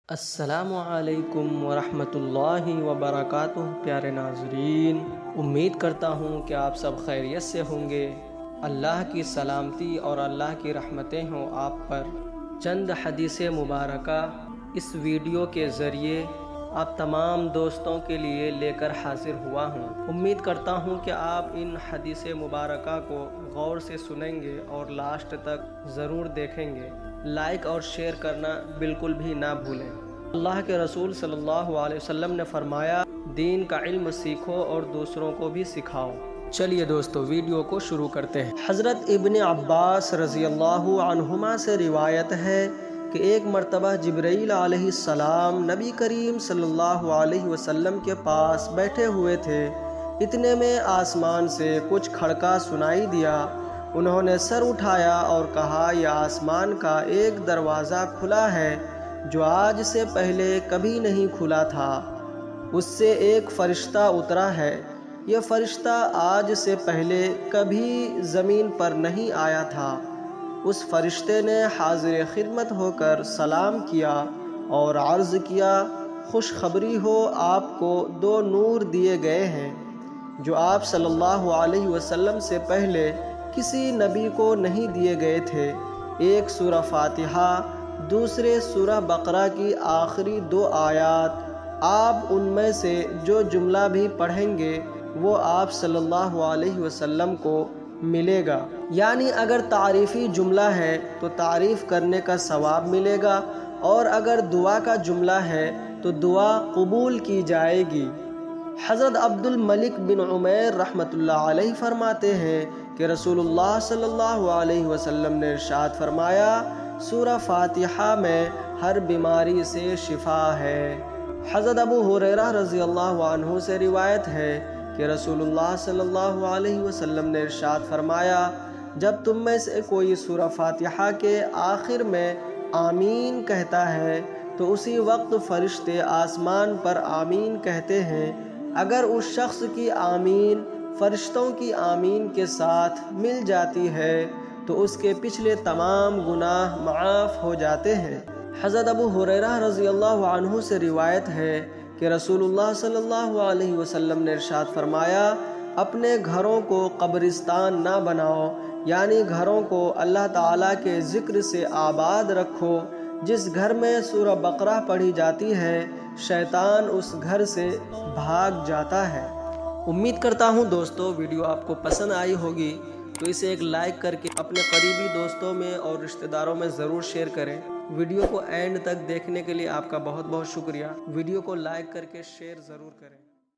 السلام علیکم ورحمۃ اللہ وبرکاتہ۔ پیارے ناظرین، امید کرتا ہوں کہ آپ سب خیریت سے ہوں گے۔ اللہ کی سلامتی اور اللہ کی رحمتیں ہوں آپ پر۔ چند حدیث مبارکہ اس ویڈیو کے ذریعے آپ تمام دوستوں کے لیے لے کر حاضر ہوا ہوں۔ امید کرتا ہوں کہ آپ ان حدیث مبارکہ کو غور سے سنیں گے اور لاسٹ تک ضرور دیکھیں گے۔ لائک اور شیئر کرنا بالکل بھی نہ بھولیں۔ اللہ کے رسول صلی اللہ علیہ وسلم نے فرمایا، دین کا علم سیکھو اور دوسروں کو بھی سکھاؤ۔ چلیے دوستو، ویڈیو کو شروع کرتے ہیں۔ حضرت ابن عباس رضی اللہ عنہما سے روایت ہے کہ ایک مرتبہ جبرائیل علیہ السلام نبی کریم صلی اللہ علیہ وسلم کے پاس بیٹھے ہوئے تھے۔ اتنے میں آسمان سے کچھ کھڑکا سنائی دیا۔ انہوں نے سر اٹھایا اور کہا، یہ آسمان کا ایک دروازہ کھلا ہے جو آج سے پہلے کبھی نہیں کھلا تھا۔ اس سے ایک فرشتہ اترا ہے۔ یہ فرشتہ آج سے پہلے کبھی زمین پر نہیں آیا تھا۔ اس فرشتے نے حاضر خدمت ہو کر سلام کیا اور عرض کیا، خوشخبری ہو، آپ کو 2 نور دیے گئے ہیں جو آپ صلی اللہ علیہ وسلم سے پہلے کسی نبی کو نہیں دیے گئے تھے۔ ایک سورہ فاتحہ، دوسرے سورہ بقرہ کی آخری 2 آیات۔ آپ ان میں سے جو جملہ بھی پڑھیں گے وہ آپ صلی اللہ علیہ وسلم کو ملے گا۔ یعنی اگر تعریفی جملہ ہے تو تعریف کرنے کا ثواب ملے گا، اور اگر دعا کا جملہ ہے تو دعا قبول کی جائے گی۔ حضرت عبد الملک بن عمیر رحمۃ اللہ علیہ فرماتے ہیں کہ رسول اللہ صلی اللہ علیہ وسلم نے ارشاد فرمایا، سورہ فاتحہ میں ہر بیماری سے شفا ہے۔ حضرت ابو ہریرہ رضی اللہ عنہ سے روایت ہے کہ رسول اللہ صلی اللہ علیہ وسلم نے ارشاد فرمایا، جب تم میں سے کوئی سورہ فاتحہ کے آخر میں آمین کہتا ہے تو اسی وقت فرشتے آسمان پر آمین کہتے ہیں۔ اگر اس شخص کی آمین فرشتوں کی آمین کے ساتھ مل جاتی ہے تو اس کے پچھلے تمام گناہ معاف ہو جاتے ہیں۔ حضرت ابو ہریرہ رضی اللہ عنہ سے روایت ہے کہ رسول اللہ صلی اللہ علیہ وسلم نے ارشاد فرمایا، اپنے گھروں کو قبرستان نہ بناؤ، یعنی گھروں کو اللہ تعالیٰ کے ذکر سے آباد رکھو۔ جس گھر میں سورہ بقرہ پڑھی جاتی ہے، شیطان اس گھر سے بھاگ جاتا ہے۔ امید کرتا ہوں دوستو ویڈیو آپ کو پسند آئی ہوگی، تو اسے ایک لائک کر کے اپنے قریبی دوستوں میں اور رشتہ داروں میں ضرور شیئر کریں۔ ویڈیو کو اینڈ تک دیکھنے کے لیے آپ کا بہت بہت شکریہ۔ ویڈیو کو لائک کر کے شیئر ضرور کریں۔